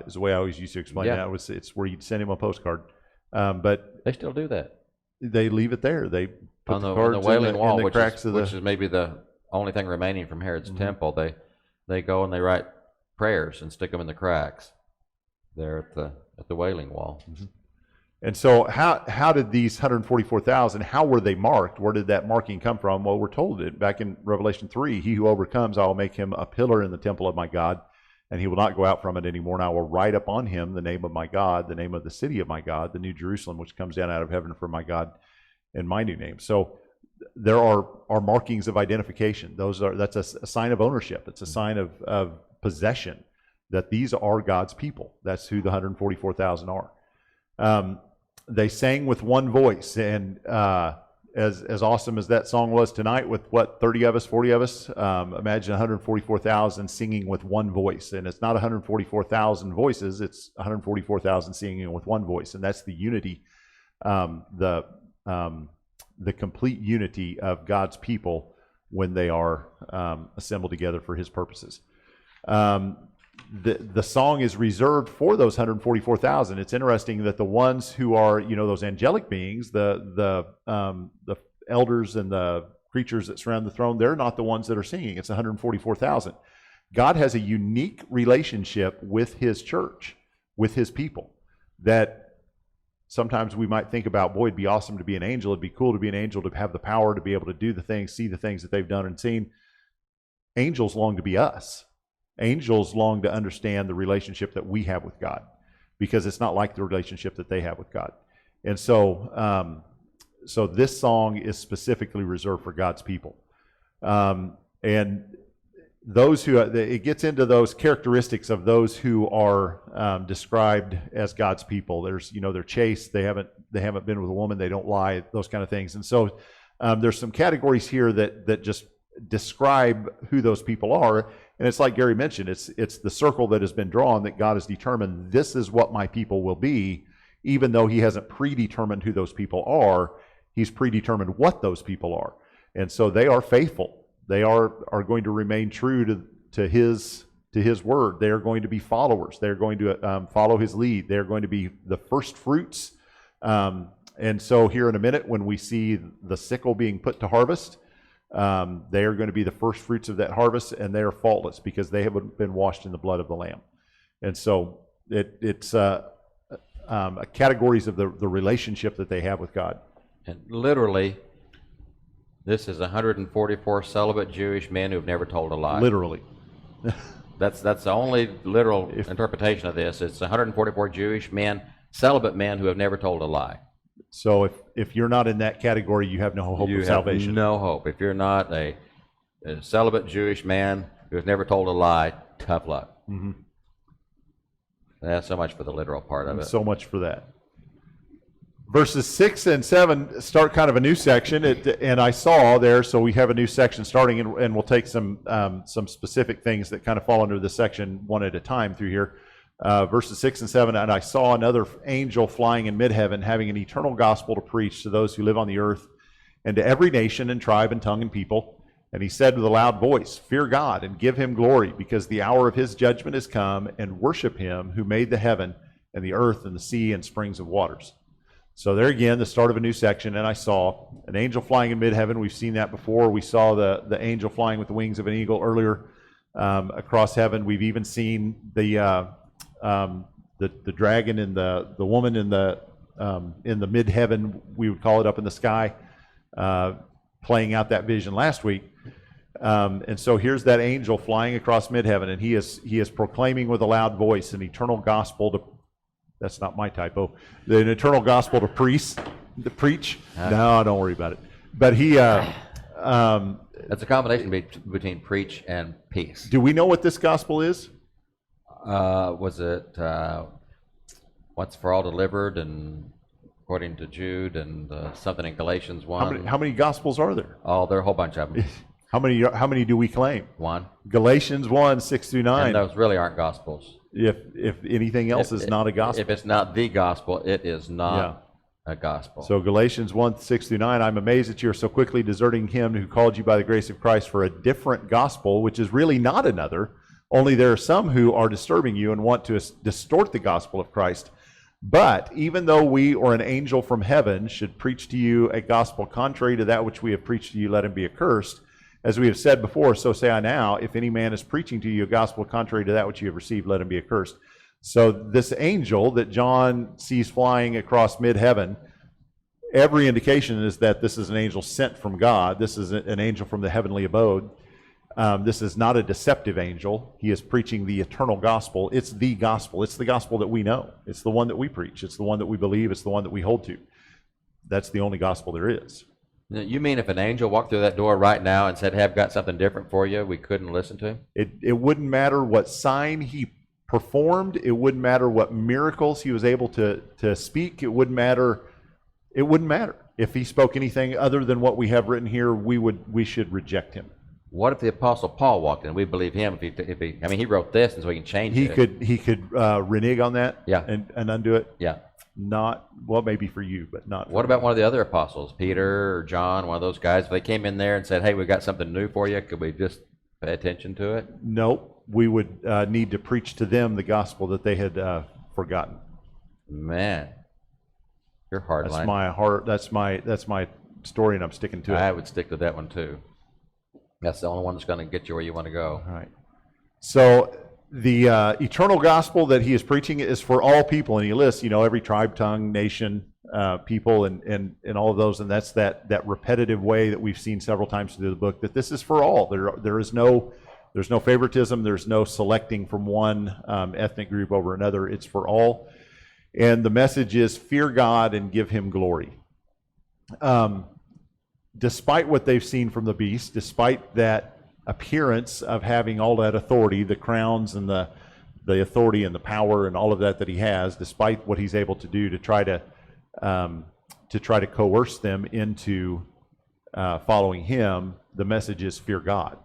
Speaker 2: is the way I always used to explain that. It's where you'd send him a postcard. But
Speaker 1: they still do that.
Speaker 2: They leave it there. They put
Speaker 1: on
Speaker 2: the cards
Speaker 1: on the Wailing Wall,
Speaker 2: in the cracks
Speaker 1: which is maybe the only thing remaining from Herod's temple. They go and they write prayers and stick them in the cracks there at the Wailing Wall.
Speaker 2: And so how did these 144,000, how were they marked? Where did that marking come from? Well, we're told it back in Revelation 3, he who overcomes, I will make him a pillar in the temple of my God, and he will not go out from it anymore. And I will write upon him the name of my God, the name of the city of my God, the new Jerusalem, which comes down out of heaven from my God, and my new name. So there are markings of identification. That's a sign of ownership. It's a sign of possession, that these are God's people. That's who the 144,000 are. They sang with one voice, and as awesome as that song was tonight, with 30 of us, 40 of us, imagine 144,000 singing with one voice. And it's not 144,000 voices, it's 144,000 singing with one voice. And that's the unity, the complete unity of God's people when they are assembled together for his purposes. The song is reserved for those 144,000. It's interesting that the ones who are, those angelic beings, the elders and the creatures that surround the throne, they're not the ones that are singing. It's 144,000. God has a unique relationship with his church, with his people, that sometimes we might think about, boy, it'd be awesome to be an angel. It'd be cool to be an angel, to have the power to be able to do the things, see the things that they've done and seen. Angels long to be us. Angels long to understand the relationship that we have with God. because it's not like the relationship that they have with God. And so, so this song is specifically reserved for God's people. And those who, it gets into those characteristics of those who are described as God's people. There's, they're chaste, they haven't been with a woman, they don't lie, those kind of things. And so there's some categories here that just describe who those people are. And it's like Gary mentioned, it's the circle that has been drawn, that God has determined this is what my people will be, even though he hasn't predetermined who those people are. He's predetermined what those people are. And so they are faithful. They are going to remain true to his word. They are going to be followers. They're going to follow his lead. They're going to be the first fruits. And so here in a minute, when we see the sickle being put to harvest, they are going to be the first fruits of that harvest, and they are faultless because they have been washed in the blood of the Lamb. And so it's categories of the relationship that they have with God.
Speaker 1: And literally, this is 144 celibate Jewish men who have never told a lie.
Speaker 2: Literally.
Speaker 1: That's the only literal interpretation of this. It's 144 Jewish men, celibate men who have never told a lie.
Speaker 2: So if you're not in that category, you have no hope of salvation.
Speaker 1: You have no hope. If you're not a celibate Jewish man who has never told a lie, tough luck.
Speaker 2: Mm-hmm.
Speaker 1: That's so much for the literal part of it.
Speaker 2: So much for that. Verses 6 and 7 start kind of a new section, and I saw there, so we have a new section starting, and we'll take some specific things that kind of fall under this section one at a time through here. Verses 6 and 7, and I saw another angel flying in mid-heaven, having an eternal gospel to preach to those who live on the earth, and to every nation and tribe and tongue and people. And he said with a loud voice, "Fear God and give him glory, because the hour of his judgment is come, and worship him who made the heaven and the earth and the sea and springs of waters." So there again, the start of a new section, and I saw an angel flying in mid-heaven. We've seen that before. We saw the angel flying with the wings of an eagle earlier across heaven. We've even seen the dragon and the woman in the mid-heaven, we would call it, up in the sky, playing out that vision last week. And so here's that angel flying across mid-heaven, and he is proclaiming with a loud voice an eternal gospel to, that's not my typo, an eternal gospel to preach. No, don't worry about it. But he,
Speaker 1: that's a combination between preach and peace.
Speaker 2: do we know what this gospel is?
Speaker 1: Was it once for all delivered, and according to Jude, and something in Galatians 1?
Speaker 2: How many gospels are there?
Speaker 1: Oh, there are a whole bunch of them.
Speaker 2: How many do we claim?
Speaker 1: One.
Speaker 2: Galatians 1, 6 through 9.
Speaker 1: And those really aren't gospels.
Speaker 2: If anything else is not a gospel.
Speaker 1: If it's not the gospel, it is not a gospel.
Speaker 2: So Galatians 1, 6 through 9, I'm amazed that you are so quickly deserting him who called you by the grace of Christ for a different gospel, which is really not another. Only there are some who are disturbing you and want to distort the gospel of Christ. But even though we or an angel from heaven should preach to you a gospel contrary to that which we have preached to you, let him be accursed. As we have said before, so say I now, if any man is preaching to you a gospel contrary to that which you have received, let him be accursed. So this angel that John sees flying across mid-heaven, every indication is that this is an angel sent from God. This is an angel from the heavenly abode. This is not a deceptive angel. He is preaching the eternal gospel. It's the gospel. It's the gospel that we know. It's the one that we preach. It's the one that we believe. It's the one that we hold to. That's the only gospel there is.
Speaker 1: You mean if an angel walked through that door right now and said, "Hey, I've got something different for you," we couldn't listen to him?
Speaker 2: It wouldn't matter what sign he performed. It wouldn't matter what miracles he was able to speak. It wouldn't matter. It wouldn't matter. If he spoke anything other than what we have written here, we should reject him.
Speaker 1: What if the Apostle Paul walked in? We believe him if he I mean, he wrote this, and so he can change it.
Speaker 2: He could renege on that.
Speaker 1: Yeah.
Speaker 2: and undo it.
Speaker 1: Yeah.
Speaker 2: Not, well, maybe for you, but not.
Speaker 1: What about one of the other apostles, Peter or John, one of those guys? If they came in there and said, "Hey, we got something new for you," could we just pay attention to it?
Speaker 2: Nope. We would need to preach to them the gospel that they had forgotten.
Speaker 1: Man, you're hard.
Speaker 2: That's my heart. That's my story, and I'm sticking to it.
Speaker 1: I would stick to that one too. That's the only one that's going to get you where you want to go.
Speaker 2: All right. So the eternal gospel that he is preaching is for all people, and he lists, every tribe, tongue, nation, people, and all of those, and that's that repetitive way that we've seen several times through the book, that this is for all. There's no favoritism. There's no selecting from one ethnic group over another. It's for all. And the message is fear God and give him glory. Despite what they've seen from the beast, despite that appearance of having all that authority, the crowns and the authority and the power and all of that he has, despite what he's able to do to try to coerce them into following him, the message is fear God.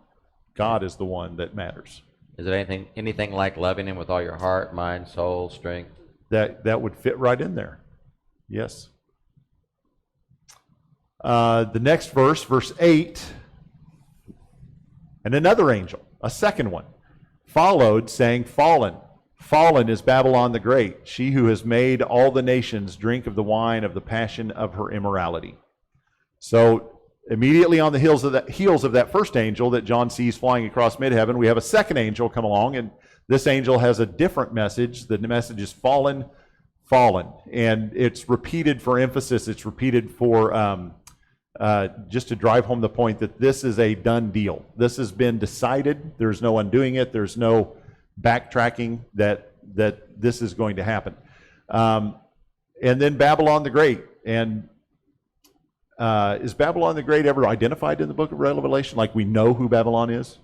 Speaker 2: God is the one that matters.
Speaker 1: Is it anything like loving him with all your heart, mind, soul, strength?
Speaker 2: That would fit right in there. Yes. The next verse, verse 8, and another angel, a second one, followed, saying, Fallen, fallen is Babylon the Great, she who has made all the nations drink of the wine of the passion of her immorality. So immediately on the heels of that first angel that John sees flying across midheaven, we have a second angel come along, and this angel has a different message. The message is fallen, fallen, and it's repeated for emphasis. It's repeated for just to drive home the point that this is a done deal. This has been decided. There's no undoing it. There's no backtracking that this is going to happen. And then Babylon the Great. And is Babylon the Great ever identified in the book of Revelation? Like we know who Babylon is?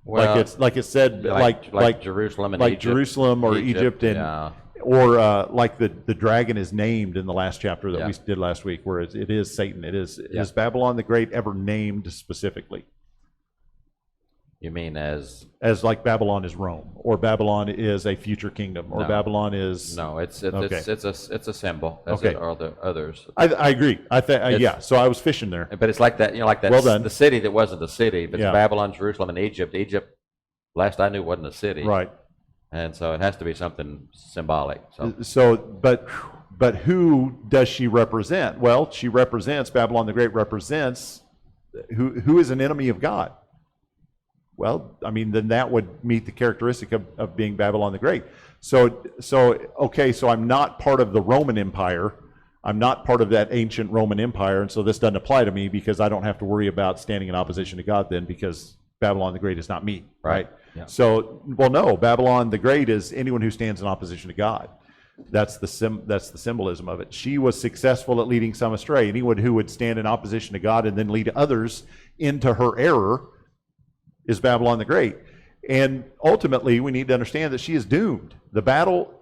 Speaker 1: Well,
Speaker 2: like it said, like
Speaker 1: Jerusalem and
Speaker 2: like
Speaker 1: Egypt.
Speaker 2: Jerusalem or Egypt and
Speaker 1: yeah.
Speaker 2: or like the dragon is named in the last chapter that
Speaker 1: Yeah.
Speaker 2: we did last week, where it is Satan. Is Babylon the Great ever named specifically?
Speaker 1: You mean as
Speaker 2: like Babylon is Rome, or Babylon is a future kingdom, or
Speaker 1: No.
Speaker 2: Babylon is
Speaker 1: no? It's
Speaker 2: Okay.
Speaker 1: it's a symbol. As
Speaker 2: Okay.
Speaker 1: are the others.
Speaker 2: I agree. Yeah. So I was fishing there.
Speaker 1: But it's like that, like that.
Speaker 2: Well done.
Speaker 1: The city that wasn't a city, but
Speaker 2: Yeah.
Speaker 1: Babylon, Jerusalem, and Egypt. Egypt, last I knew, wasn't a city.
Speaker 2: Right.
Speaker 1: And so it has to be something symbolic.
Speaker 2: So, but who does she represent? Well, she represents, Babylon the Great represents who is an enemy of God. Well, I mean, then that would meet the characteristic of being Babylon the Great. So I'm not part of the Roman Empire. I'm not part of that ancient Roman Empire, and so this doesn't apply to me because I don't have to worry about standing in opposition to God then, because Babylon the Great is not me, right?
Speaker 1: Yeah.
Speaker 2: So, well, no, Babylon the Great is anyone who stands in opposition to God. That's the symbolism of it. She was successful at leading some astray. Anyone who would stand in opposition to God and then lead others into her error is Babylon the Great. And ultimately, we need to understand that she is doomed. The battle,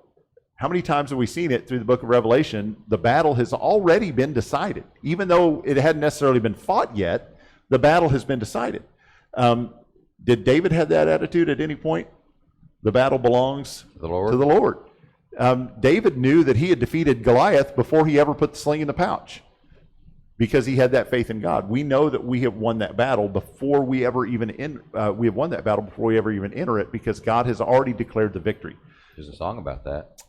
Speaker 2: how many times have we seen it through the book of Revelation? The battle has already been decided. Even though it hadn't necessarily been fought yet, the battle has been decided. Did David have that attitude at any point? The battle belongs
Speaker 1: To the Lord.
Speaker 2: to the Lord. David knew that he had defeated Goliath before he ever put the sling in the pouch, because he had that faith in God. We know that we have won that battle before we ever even enter it, because God has already declared the victory.
Speaker 1: There's a song about that.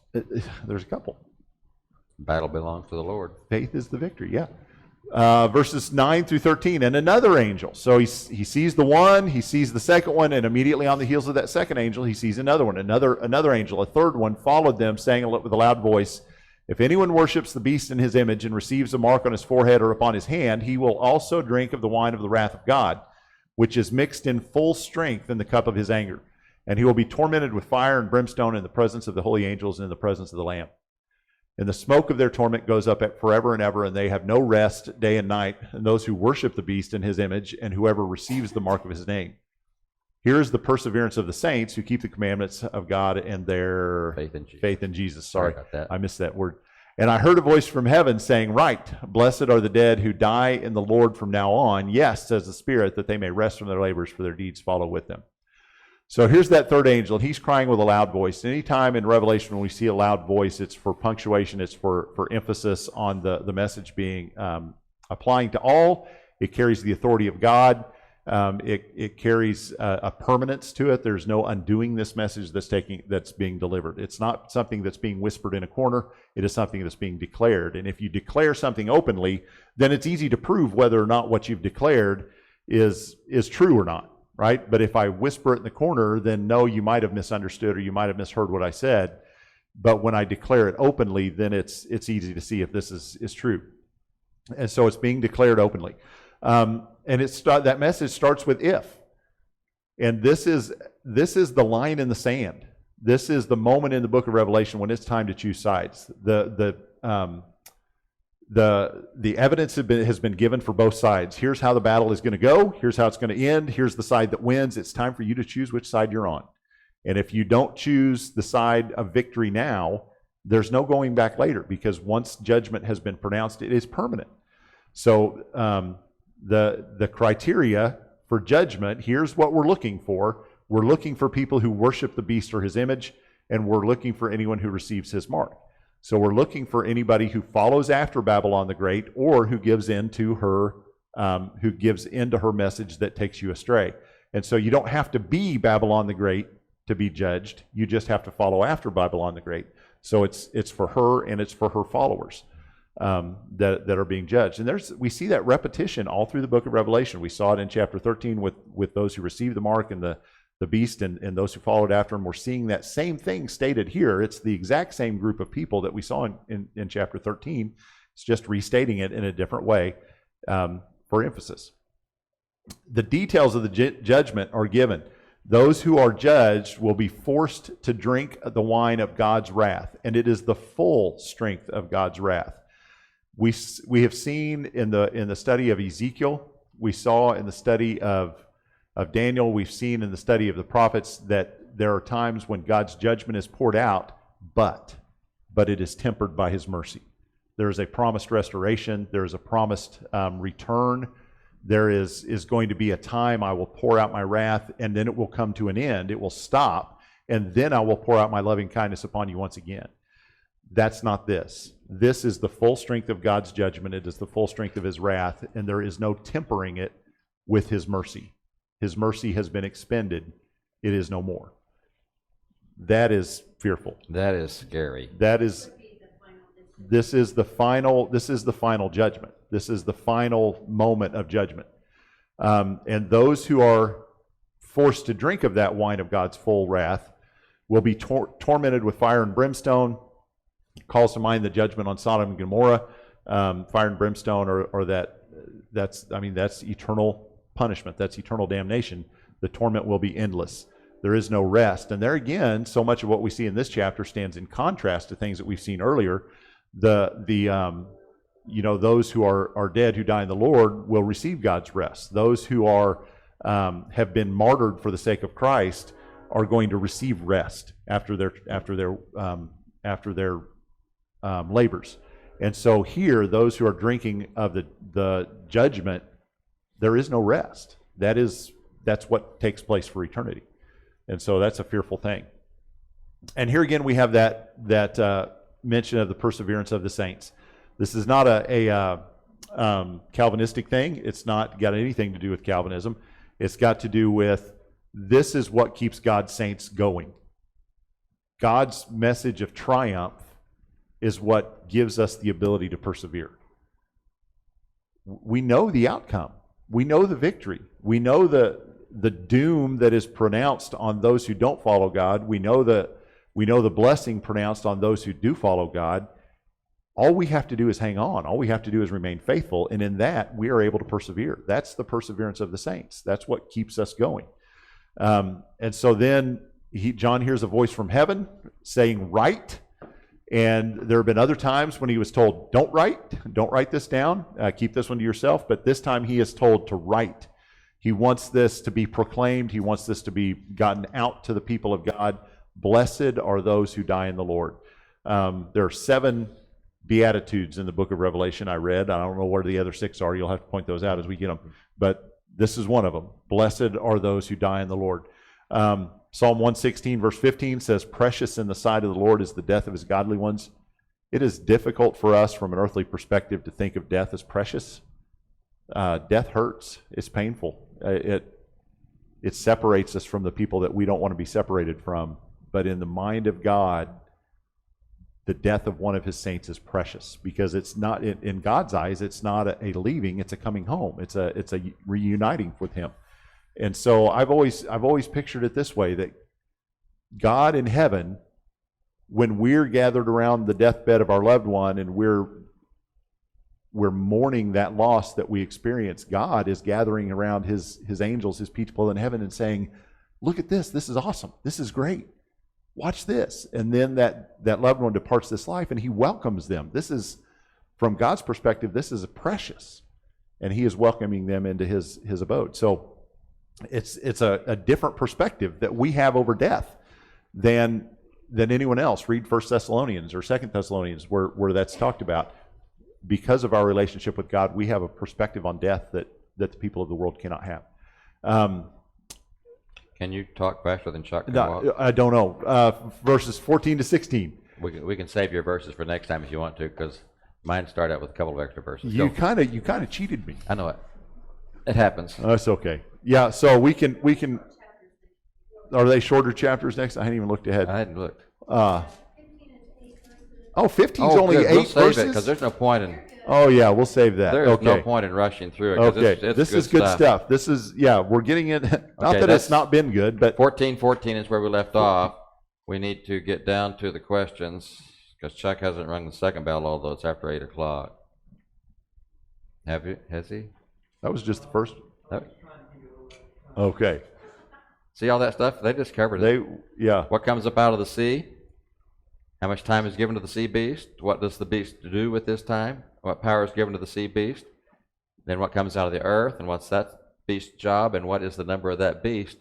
Speaker 2: There's a couple.
Speaker 1: Battle belongs to the Lord.
Speaker 2: Faith is the victory, yeah. Verses 9 through 13, and another angel. So he sees the one, he sees the second one, and immediately on the heels of that second angel, he sees another one. Another angel, a third one, followed them, saying with a loud voice, if anyone worships the beast in his image and receives a mark on his forehead or upon his hand, he will also drink of the wine of the wrath of God, which is mixed in full strength in the cup of his anger. And he will be tormented with fire and brimstone in the presence of the holy angels and in the presence of the Lamb. And the smoke of their torment goes up forever and ever, and they have no rest day and night, and those who worship the beast in his image, and whoever receives the mark of his name. Here is the perseverance of the saints who keep the commandments of God and their
Speaker 1: Faith in Jesus.
Speaker 2: Sorry
Speaker 1: About that.
Speaker 2: I missed that word. And I heard a voice from heaven saying, Right, blessed are the dead who die in the Lord from now on. Yes, says the Spirit, that they may rest from their labors, for their deeds follow with them. So here's that third angel, and he's crying with a loud voice. Anytime in Revelation when we see a loud voice, it's for punctuation, it's for emphasis on the message being applying to all. It carries the authority of God. It carries a permanence to it. There's no undoing this message that's being delivered. It's not something that's being whispered in a corner. It is something that's being declared. And if you declare something openly, then it's easy to prove whether or not what you've declared is true or not. Right? But if I whisper it in the corner, then no, you might have misunderstood or you might have misheard what I said. But when I declare it openly, then it's easy to see if this is true. And so it's being declared openly. And that message starts with if. And this is the line in the sand. This is the moment in the book of Revelation when it's time to choose sides. The evidence has been given for both sides. Here's how the battle is going to go. Here's how it's going to end. Here's the side that wins. It's time for you to choose which side you're on. And if you don't choose the side of victory now, there's no going back later, because once judgment has been pronounced, it is permanent. So the criteria for judgment, here's what we're looking for. We're looking for people who worship the beast or his image, and we're looking for anyone who receives his mark. So we're looking for anybody who follows after Babylon the Great, or who gives into her message that takes you astray. And so you don't have to be Babylon the Great to be judged. You just have to follow after Babylon the Great. So it's for her and it's for her followers that are being judged. And we see that repetition all through the book of Revelation. We saw it in chapter 13 with those who received the mark and the beast and those who followed after him. We're seeing that same thing stated here. It's the exact same group of people that we saw in chapter 13. It's just restating it in a different way for emphasis. The details of the judgment are given. Those who are judged will be forced to drink the wine of God's wrath, and it is the full strength of God's wrath. We have seen in the study of Ezekiel, we saw in the study of Daniel, we've seen in the study of the prophets that there are times when God's judgment is poured out, but it is tempered by his mercy. There is a promised restoration. There is a promised return. There is going to be a time I will pour out my wrath, and then it will come to an end. It will stop, and then I will pour out my loving kindness upon you once again. That's not this. This is the full strength of God's judgment. It is the full strength of his wrath, and there is no tempering it with his mercy. His mercy has been expended. It is no more. That is fearful.
Speaker 1: That is scary.
Speaker 2: This is the final judgment. This is the final moment of judgment. And those who are forced to drink of that wine of God's full wrath will be tormented with fire and brimstone. Calls to mind the judgment on Sodom and Gomorrah. Fire and brimstone, or that's eternal punishment. That's eternal damnation. The torment will be endless. There is no rest. And there again, so much of what we see in this chapter stands in contrast to things that we've seen earlier. Those who are dead who die in the Lord will receive God's rest. Those who have been martyred for the sake of Christ are going to receive rest after their labors. And so here, those who are drinking of the judgment, there is no rest. That's what takes place for eternity. And so that's a fearful thing. And here again, we have that mention of the perseverance of the saints. This is not a Calvinistic thing. It's not got anything to do with Calvinism. It's got to do with, this is what keeps God's saints going. God's message of triumph is what gives us the ability to persevere. We know the outcome. We know the victory. We know the doom that is pronounced on those who don't follow God. We know the blessing pronounced on those who do follow God. All we have to do is hang on. All we have to do is remain faithful, and in that we are able to persevere. That's the perseverance of the saints. That's what keeps us going. And so then John hears a voice from heaven saying, "Write." And there have been other times when he was told, don't write this down, keep this one to yourself. But this time he is told to write. He wants this to be proclaimed. He wants this to be gotten out to the people of God. Blessed are those who die in the Lord. There are 7 Beatitudes in the book of Revelation I read. I don't know where the other 6 are. You'll have to point those out as we get them. But this is one of them. Blessed are those who die in the Lord. Psalm 116 verse 15 says, "Precious in the sight of the Lord is the death of his godly ones." It is difficult for us from an earthly perspective to think of death as precious. Death hurts. It's painful. It separates us from the people that we don't want to be separated from. But in the mind of God, the death of one of his saints is precious, because it's not, in God's eyes, it's not a leaving, it's a coming home. It's a reuniting with him. And so I've always pictured it this way, that God in heaven, when we're gathered around the deathbed of our loved one and we're mourning that loss that we experience, God is gathering around his angels, his people in heaven, and saying, "Look at this. This is awesome. This is great. watch this. And then that loved one departs this life and he welcomes them. This is, from God's perspective, this is precious. And he is welcoming them into his abode. So it's a different perspective that we have over death than anyone else. Read 1 Thessalonians or 2 Thessalonians where that's talked about. Because of our relationship with God, we have a perspective on death that the people of the world cannot have.
Speaker 1: Can you talk faster than Chuck can
Speaker 2: No,
Speaker 1: walk?
Speaker 2: I don't know. Verses 14 to 16.
Speaker 1: We can save your verses for next time if you want to, because mine start out with a couple of extra verses.
Speaker 2: You
Speaker 1: Go.
Speaker 2: kind of cheated me.
Speaker 1: I know it. It happens.
Speaker 2: That's okay. Yeah. So we can. Are they shorter chapters next? I hadn't even looked ahead.
Speaker 1: I hadn't looked.
Speaker 2: 15's
Speaker 1: Oh,
Speaker 2: only
Speaker 1: good.
Speaker 2: 8
Speaker 1: We'll save
Speaker 2: verses.
Speaker 1: it because there's no point in
Speaker 2: Oh yeah, we'll save that.
Speaker 1: there's
Speaker 2: Okay.
Speaker 1: no point in rushing through it. 'Cause
Speaker 2: Okay.
Speaker 1: it's
Speaker 2: This is good stuff. This is we're getting it. Not
Speaker 1: Okay,
Speaker 2: that it's
Speaker 1: that's-
Speaker 2: not been good, but
Speaker 1: 14 is where we left off. We need to get down to the questions because Chuck hasn't rung the second bell, although it's after 8 o'clock. Have you? Has he?
Speaker 2: that was just the first.
Speaker 1: No.
Speaker 2: Okay.
Speaker 1: See all that stuff? They just covered it.
Speaker 2: Yeah.
Speaker 1: What comes up out of the sea? How much time is given to the sea beast? What does the beast do with this time? What power is given to the sea beast? Then what comes out of the earth, and what's that beast's job, and what is the number of that beast?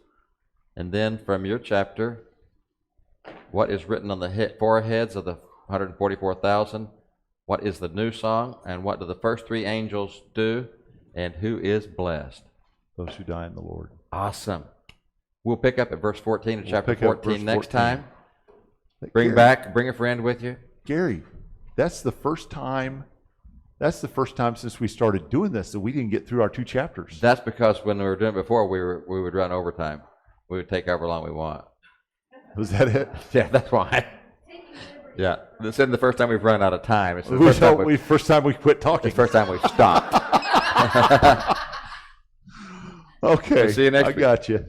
Speaker 1: And then from your chapter, what is written on the foreheads of the 144,000? What is the new song, and what do the first 3 angels do, and who is blessed?
Speaker 2: Those who die in the Lord.
Speaker 1: Awesome. We'll pick up at verse 14 of chapter
Speaker 2: pick up
Speaker 1: 14
Speaker 2: verse
Speaker 1: next
Speaker 2: 14.
Speaker 1: time. Bring a friend with you.
Speaker 2: Gary, that's the first time since we started doing this that we didn't get through our 2 chapters.
Speaker 1: That's because when we were doing it before, we would run overtime. We would take however long we want.
Speaker 2: Was that it?
Speaker 1: Yeah, that's why. Yeah, this isn't the first time we've run out of time. It's the first time
Speaker 2: First time we quit
Speaker 1: it's
Speaker 2: talking.
Speaker 1: the first time we've stopped.
Speaker 2: Okay.
Speaker 1: We'll see you next
Speaker 2: I
Speaker 1: week.
Speaker 2: got you.